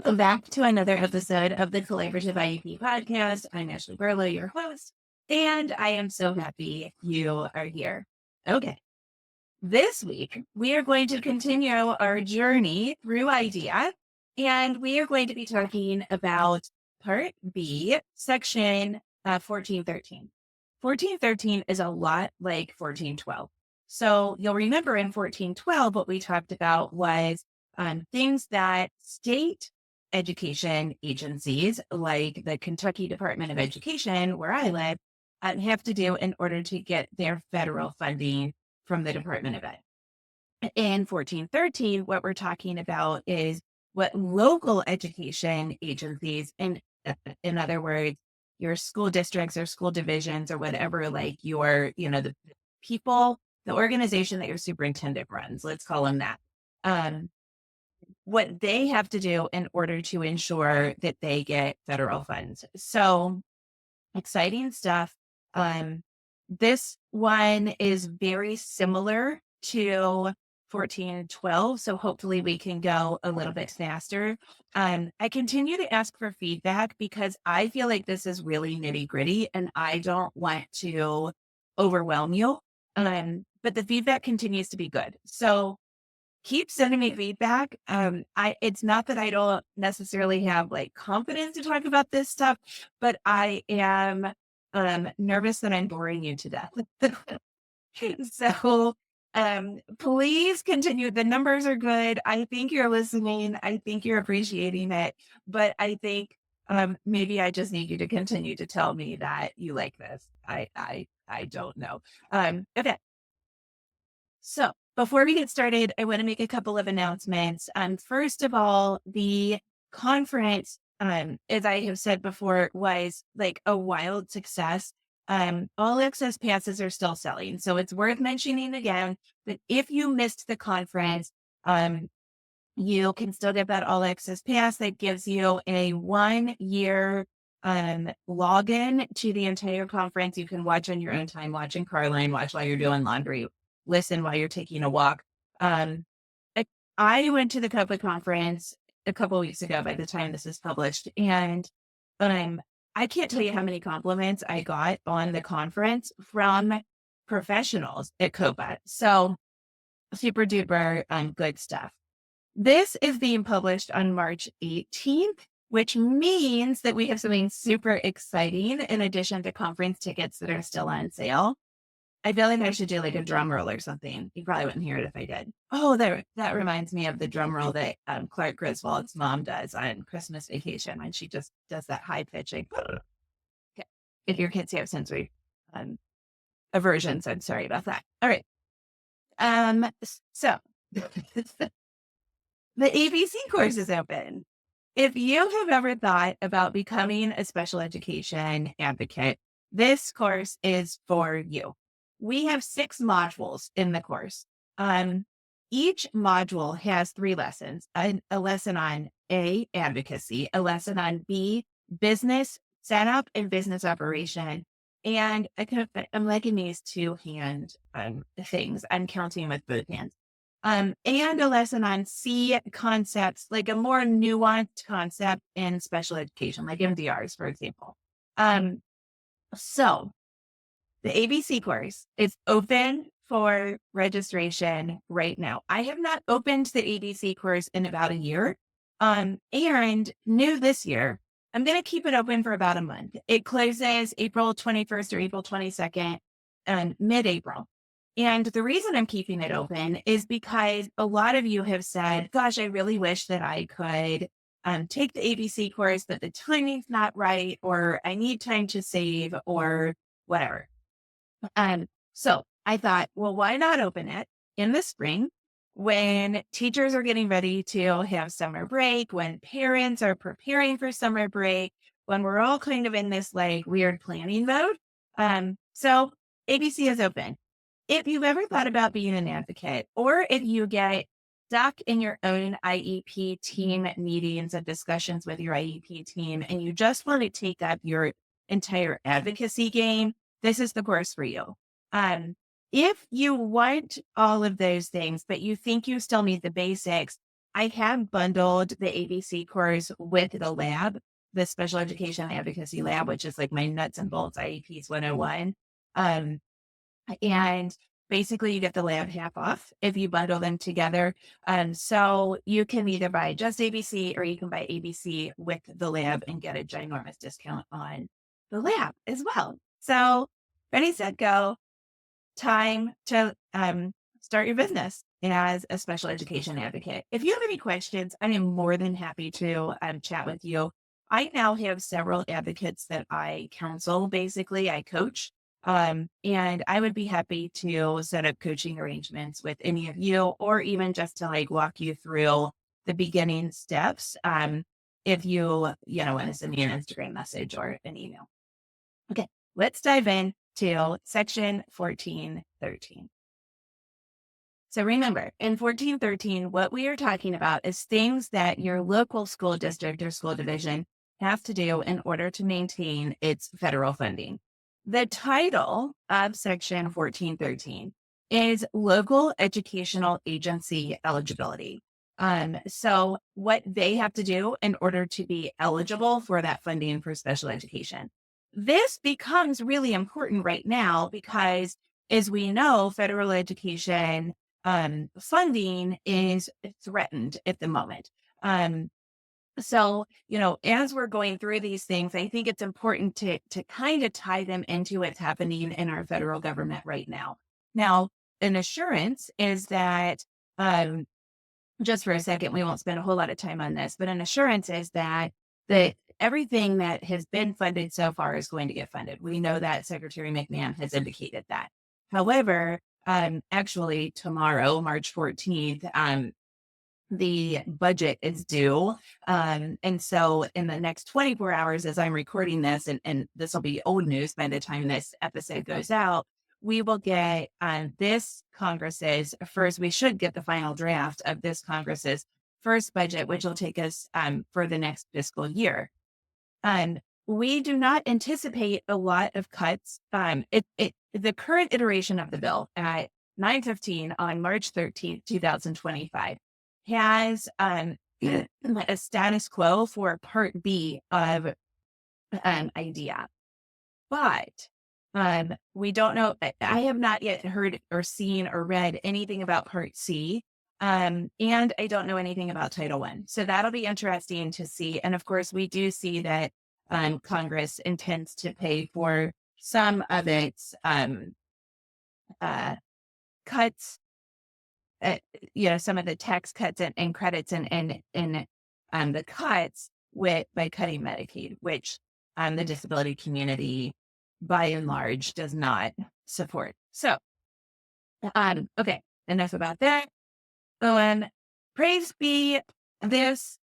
Welcome back to another episode of the Collaborative IUP podcast. I'm Ashley Barlow, your host, and I am so happy you are here. Okay. This week, we are going to continue our journey through IDEA, and we are going to be talking about Part B, Section 1413. 1413 is a lot like 1412. So you'll remember in 1412, what we talked about was things that state education agencies like the Kentucky Department of Education, where I live, have to do in order to get their federal funding from the Department of Ed. In 1413, what we're talking about is what local education agencies, and in other words, your school districts or school divisions or whatever, like the people, the organization that your superintendent runs, let's call them that. What they have to do in order to ensure that they get federal funds. So exciting stuff. This one is very similar to 1412. So hopefully we can go a little bit faster. I continue to ask for feedback because I feel like this is really nitty gritty and I don't want to overwhelm you. But the feedback continues to be good. So keep sending me feedback. It's not that I don't necessarily have like confidence to talk about this stuff, but I am nervous that I'm boring you to death. So please continue. The numbers are good. I think you're listening. I think you're appreciating it. But I think maybe I just need you to continue to tell me that you like this. I don't know. Okay. So before we get started, I want to make a couple of announcements. First of all, the conference, as I have said before, was like a wild success. All access passes are still selling. So it's worth mentioning again that if you missed the conference, you can still get that all access pass that gives you a 1 year login to the entire conference. You can watch on your own time, watch in Carline, watch while you're doing laundry, listen while you're taking a walk. I went to the COPA conference a couple of weeks ago by the time this is published. And I can't tell you how many compliments I got on the conference from professionals at COPA. So super duper good stuff. This is being published on March 18th, which means that we have something super exciting in addition to conference tickets that are still on sale. I feel like I should do like a drum roll or something. You probably wouldn't hear it if I did. Oh, that reminds me of the drum roll that Clark Griswold's mom does on Christmas Vacation when she just does that high pitching. Okay. If your kids have sensory aversions, I'm sorry about that. All right. So the ABC course is open. If you have ever thought about becoming a special education advocate, this course is for you. We have 6 modules in the course. Each module has 3 lessons, a lesson on A, advocacy, a lesson on B, business setup and business operation. And I'm liking these 2-hand things. I'm counting with both hands. And a lesson on C, concepts, like a more nuanced concept in special education, like MDRs, for example. So the ABC course is open for registration right now. I have not opened the ABC course in about a year. And new this year, I'm going to keep it open for about a month. It closes April 21st or April 22nd, mid-April. And the reason I'm keeping it open is because a lot of you have said, gosh, I really wish that I could take the ABC course, but the timing's not right, or I need time to save, or whatever. So I thought, well, why not open it in the spring when teachers are getting ready to have summer break, when parents are preparing for summer break, when we're all kind of in this like weird planning mode. So ABC is open. If you've ever thought about being an advocate, or if you get stuck in your own IEP team meetings and discussions with your IEP team, and you just want to take up your entire advocacy game, this is the course for you. If you want all of those things, but you think you still need the basics, I have bundled the ABC course with the lab, the special education advocacy lab, which is like my nuts and bolts IEPs 101. Um, and basically you get the lab half off if you bundle them together. So you can either buy just ABC or you can buy ABC with the lab and get a ginormous discount on the lab as well. So ready, set, go. Time to start your business as a special education advocate. If you have any questions, I am more than happy to chat with you. I now have several advocates that I counsel, basically, I coach. And I would be happy to set up coaching arrangements with any of you, or even just to like walk you through the beginning steps. If you want to send me an Instagram message or an email. Okay, let's dive in to section 1413. So remember, in 1413, what we are talking about is things that your local school district or school division have to do in order to maintain its federal funding. The title of section 1413 is Local Educational Agency Eligibility. So what they have to do in order to be eligible for that funding for special education. This becomes really important right now because, as we know, federal education funding is threatened at the moment. So, as we're going through these things, I think it's important to kind of tie them into what's happening in our federal government right now. Now, an assurance is that, just for a second, we won't spend a whole lot of time on this, but an assurance is that everything that has been funded so far is going to get funded. We know that Secretary McMahon has indicated that. However, actually tomorrow, March 14th, the budget is due. And so in the next 24 hours, as I'm recording this, and this will be old news by the time this episode goes out, we will get this Congress's first, we should get the final draft of this Congress's first budget, which will take us for the next fiscal year. We do not anticipate a lot of cuts. The current iteration of the bill at 9:15 on March 13th, 2025 has a status quo for Part B of IDEA. But we don't know. I have not yet heard or seen or read anything about Part C. And I don't know anything about Title I. So that'll be interesting to see. And of course, we do see that Congress intends to pay for some of its cuts, some of the tax cuts and credits and the cuts by cutting Medicaid, which the disability community by and large does not support. So, okay, enough about that. Praise be, this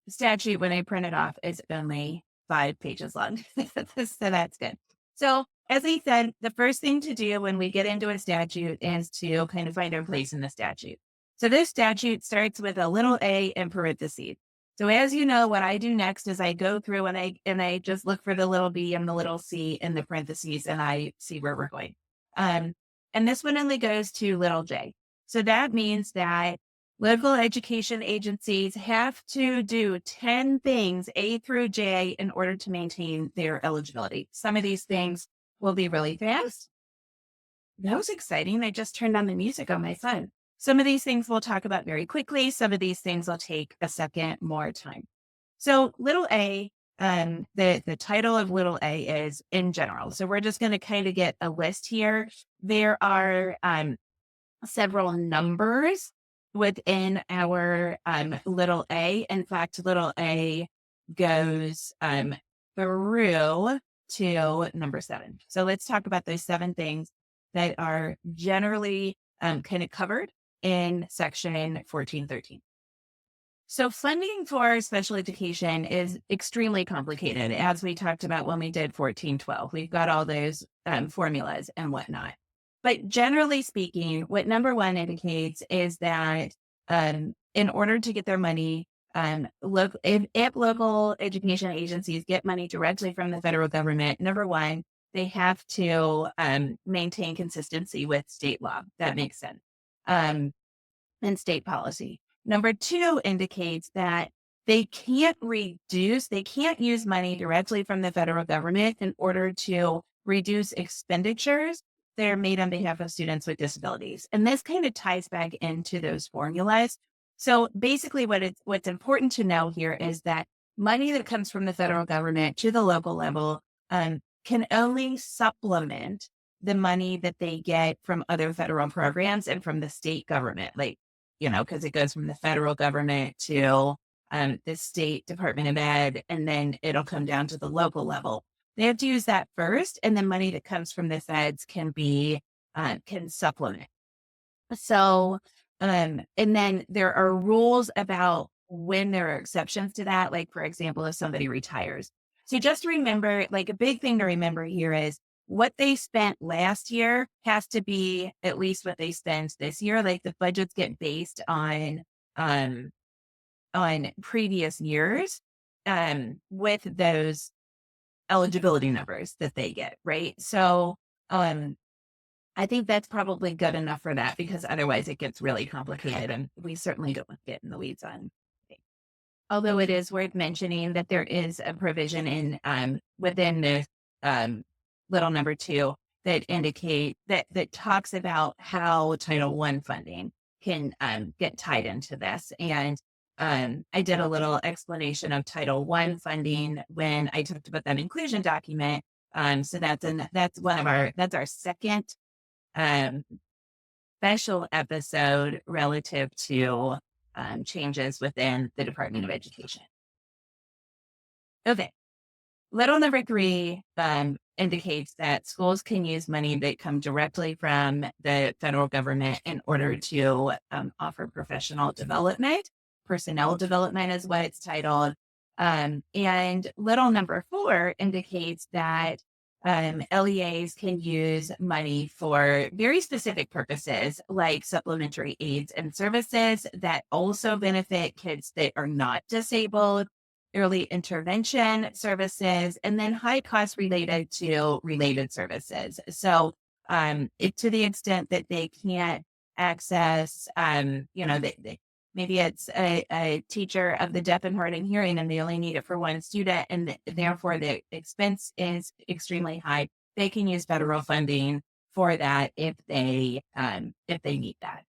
statute, when I print it off, is only 5 pages long. So that's good. So as I said, the first thing to do when we get into a statute is to kind of find our place in the statute. So this statute starts with a little a in parentheses. So as you know, what I do next is I go through and I just look for the little b and the little c in the parentheses, and I see where we're going. And this one only goes to little j. So that means that local education agencies have to do 10 things, A through J, in order to maintain their eligibility. Some of these things will be really fast. That was exciting. I just turned on the music on my phone. Some of these things we'll talk about very quickly. Some of these things will take a second more time. So little a, the title of little a is in general. So we're just going to kind of get a list here. There are several numbers within our little a. In fact, little a goes through to number 7. So let's talk about those 7 things that are generally kind of covered in section 1413. So funding for special education is extremely complicated, as we talked about when we did 1412. We've got all those formulas and whatnot. But generally speaking, what number 1 indicates is that in order to get their money, if local education agencies get money directly from the federal government, number 1, they have to maintain consistency with state law. That makes sense. And state policy. Number 2 indicates that they can't use money directly from the federal government in order to reduce expenditures that are made on behalf of students with disabilities. And this kind of ties back into those formulas. So basically what's important to know here is that money that comes from the federal government to the local level can only supplement the money that they get from other federal programs and from the state government, because it goes from the federal government to the state Department of Ed, and then it'll come down to the local level. They have to use that first, and then money that comes from the feds can supplement. So, and then there are rules about when there are exceptions to that. Like, for example, if somebody retires. So just remember, like, a big thing to remember here is what they spent last year has to be at least what they spent this year. Like, the budgets get based um, on previous years, with those eligibility numbers that they get, right? So, I think that's probably good enough for that, because otherwise it gets really complicated and we certainly don't want to get in the weeds on. Although it is worth mentioning that there is a provision within the little number 2 that that talks about how Title I funding can get tied into this. And I did a little explanation of Title I funding when I talked about that inclusion document. So that's our second special episode relative to changes within the Department of Education. Okay. Little number 3 indicates that schools can use money that come directly from the federal government in order to offer personnel development is what it's titled. And little number 4 indicates that LEAs can use money for very specific purposes, like supplementary aids and services that also benefit kids that are not disabled, early intervention services, and then high costs related to related services. So to the extent that they can't access, maybe it's a teacher of the deaf and hard of hearing and they only need it for one student, and therefore the expense is extremely high. They can use federal funding for that if they need that.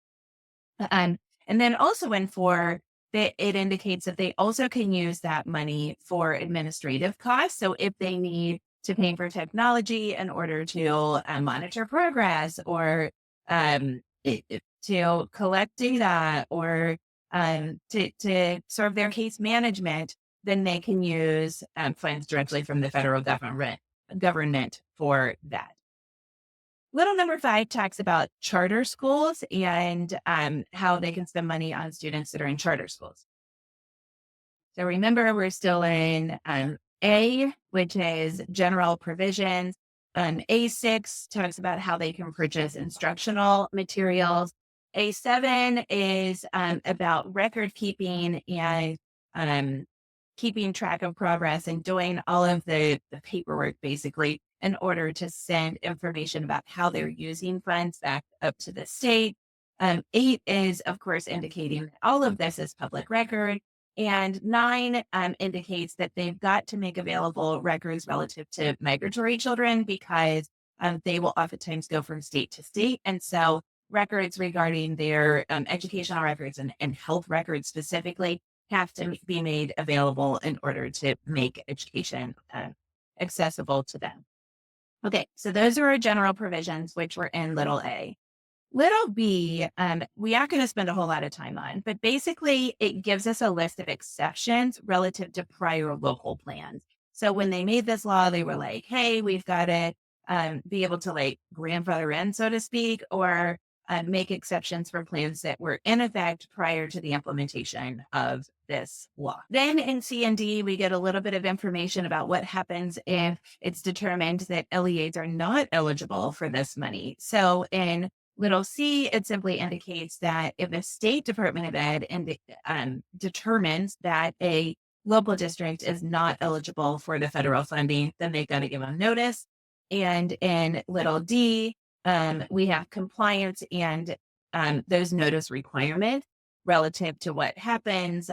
And then also in 4, it indicates that they also can use that money for administrative costs. So if they need to pay for technology in order to monitor progress, or to collect data, or to serve their case management, then they can use funds directly from the federal government for that. Little number 5 talks about charter schools and how they can spend money on students that are in charter schools. So remember, we're still in A, which is general provisions. A6 talks about how they can purchase instructional materials. A7 is about record keeping and keeping track of progress and doing all of the paperwork, basically, in order to send information about how they're using funds back up to the state. 8 is, of course, indicating that all of this is public record. And 9 indicates that they've got to make available records relative to migratory children, because they will oftentimes go from state to state. And so records regarding their educational records and health records specifically have to be made available in order to make education accessible to them. Okay, so those are our general provisions, which were in little A. Little B, we aren't going to spend a whole lot of time on, but basically it gives us a list of exceptions relative to prior local plans. So when they made this law, they were like, hey, we've got to be able to grandfather in, so to speak, or make exceptions for plans that were in effect prior to the implementation of this law. Then in C and D, we get a little bit of information about what happens if it's determined that LEAs are not eligible for this money. So in little C, it simply indicates that if the state Department of Ed determines that a local district is not eligible for the federal funding, then they've got to give them notice. And in little D, we have compliance and those notice requirements. relative to what happens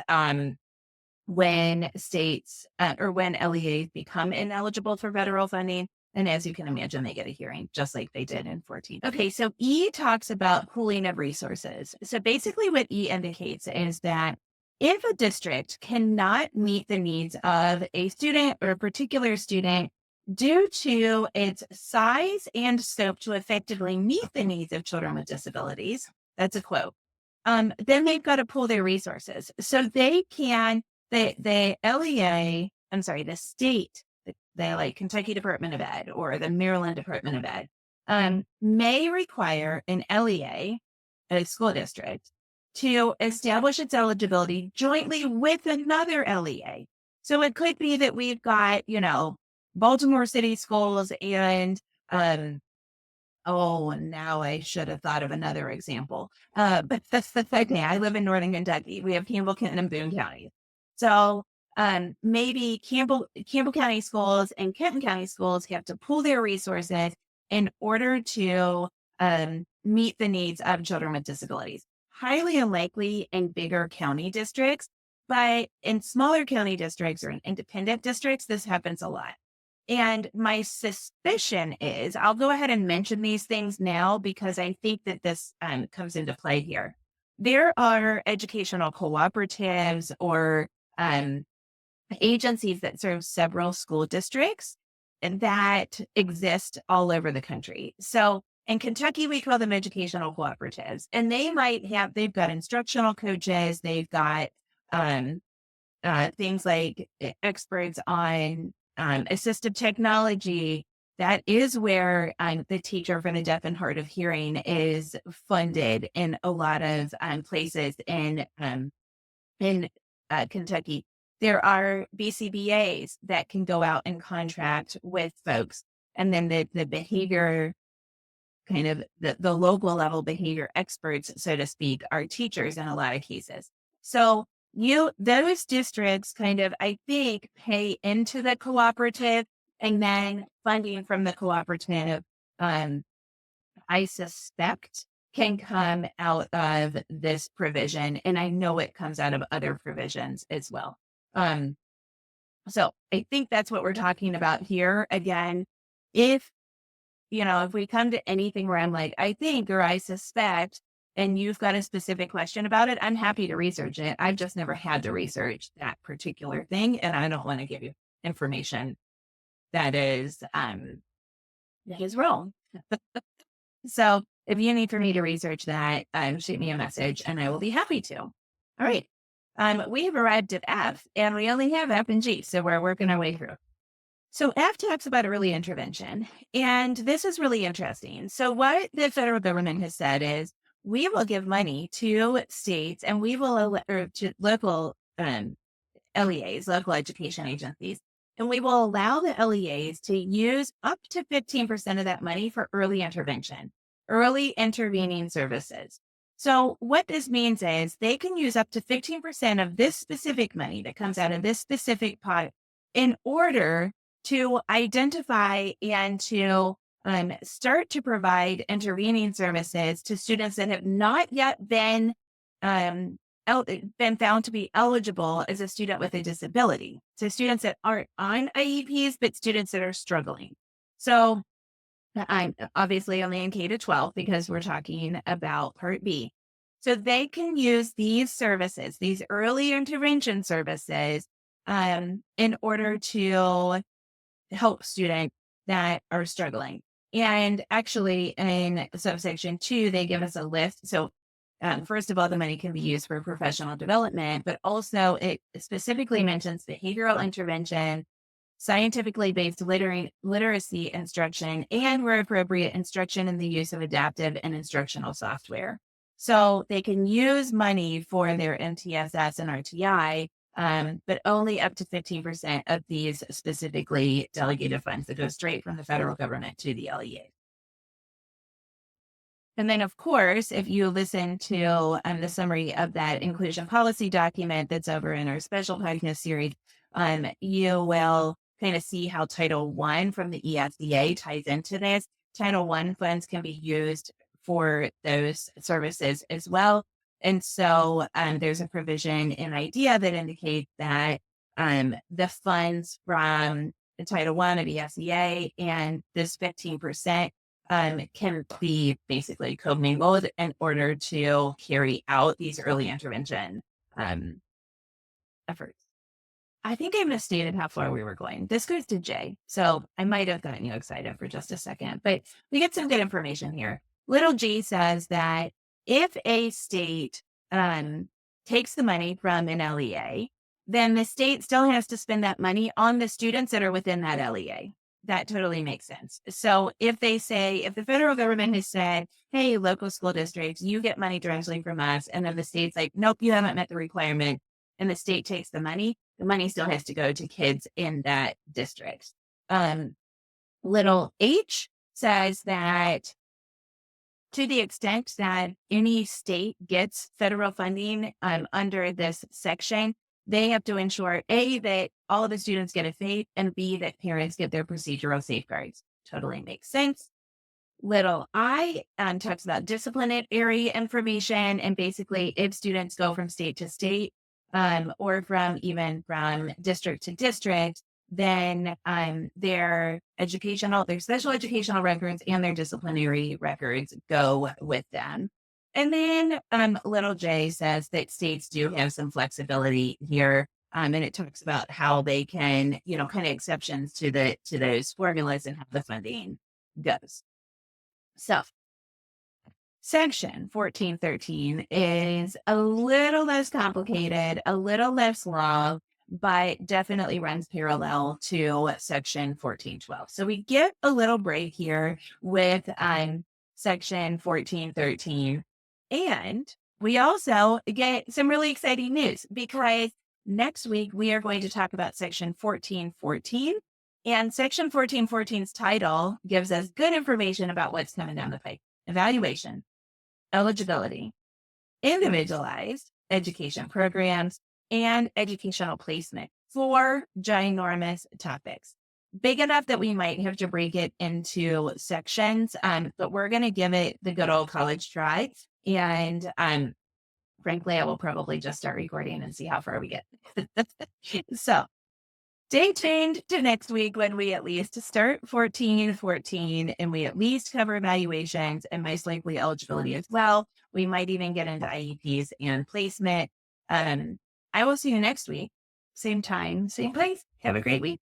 when states or when LEAs become ineligible for federal funding. And as you can imagine, they get a hearing just like they did in 14. Okay, so E talks about pooling of resources. So basically what E indicates is that if a district cannot meet the needs of a student or a particular student due to its size and scope to effectively meet the needs of children with disabilities, that's a quote, then they've got to pool their resources. So they can, the LEA, I'm sorry, the state, the like Kentucky Department of Ed or the Maryland Department of Ed, may require an LEA, a school district, to establish its eligibility jointly with another LEA. So it could be that we've got, Baltimore City schools and, oh, now I should have thought of another example. But that's the thing. I live in Northern Kentucky. We have Campbell and Boone counties. So maybe Campbell County schools and Kenton County schools have to pool their resources in order to meet the needs of children with disabilities. Highly unlikely in bigger county districts, but in smaller county districts or in independent districts, this happens a lot. And my suspicion is, I'll go ahead and mention these things now because I think that this comes into play here. There are educational cooperatives or agencies that serve several school districts that exist all over the country. So in Kentucky, we call them educational cooperatives, and they've got instructional coaches, they've got things like experts on assistive technology. That is where the Teacher for the Deaf and Hard of Hearing is funded in a lot of places in Kentucky. There are BCBAs that can go out and contract with folks. And then the behavior, kind of the local level behavior experts, so to speak, are teachers in a lot of cases. So those districts kind of, I think, pay into the cooperative, and then funding from the cooperative, I suspect, can come out of this provision. And I know it comes out of other provisions as well. So I think that's what we're talking about here. Again, if we come to anything where I'm like, I think, or I suspect, and you've got a specific question about it, I'm happy to research it. I've just never had to research that particular thing. And I don't want to give you information that is wrong. So if you need for me to research that, shoot me a message and I will be happy to. All right. We have arrived at F, and we only have F and G, so we're working our way through. So F talks about early intervention, and this is really interesting. So what the federal government has said is, we will give money to states and we will, or to local LEAs, local education agencies, and we will allow the LEAs to use up to 15% of that money for early intervention, early intervening services. So what this means is they can use up to 15% of this specific money that comes out of this specific pot in order to identify and to start to provide intervening services to students that have not yet been found to be eligible as a student with a disability. So students that aren't on IEPs, but students that are struggling. So I'm obviously only in K-12 because we're talking about Part B. So they can use these services, these early intervention services, in order to help students that are struggling. And actually in subsection 2, they give us a list. So first of all, the money can be used for professional development, but also it specifically mentions behavioral intervention, scientifically based literacy instruction, and where appropriate, instruction in the use of adaptive and instructional software. So they can use money for their MTSS and RTI, but only up to 15% of these specifically delegated funds that go straight from the federal government to the LEA. And then, of course, if you listen to the summary of that inclusion policy document that's over in our special podcast series, you will kind of see how Title I from the ESDA ties into this. Title I funds can be used for those services as well. And so there's a provision in IDEA that indicates that the funds from the Title I of the SEA and this 15% can be basically commingled in order to carry out these early intervention um, efforts. I think I misstated how far we were going. This goes to J. So I might have gotten you excited for just a second, but we get some good information here. Little G says that if a state takes the money from an LEA, then the state still has to spend that money on the students that are within that LEA. That totally makes sense. So if they say, if the federal government has said, hey, local school districts, you get money directly from us, and then the state's like, nope, you haven't met the requirement, and the state takes the money still has to go to kids in that district. Little H says that to the extent that any state gets federal funding under this section, they have to ensure A, that all of the students get a FAPE, and B, that parents get their procedural safeguards. Totally makes sense. Little I talks about disciplinary information, and basically if students go from state to state or from district to district, then their special educational records and their disciplinary records go with them. And then little J says that states do have some flexibility here. And it talks about how they can, kind of exceptions to those formulas and how the funding goes. So Section 1413 is a little less complicated, a little less long, but definitely runs parallel to Section 1412. So we get a little break here with Section 1413. And we also get some really exciting news because next week we are going to talk about Section 1414. And Section 1414's title gives us good information about what's coming down the pipe: evaluation, eligibility, individualized education programs, and educational placement. 4 ginormous topics. Big enough that we might have to break it into sections, but we're going to give it the good old college try. And frankly, I will probably just start recording and see how far we get. So stay tuned to next week when we at least start 1414 and we at least cover evaluations and most likely eligibility as well. We might even get into IEPs and placement. I will see you next week. Same time, same place. Have a great week.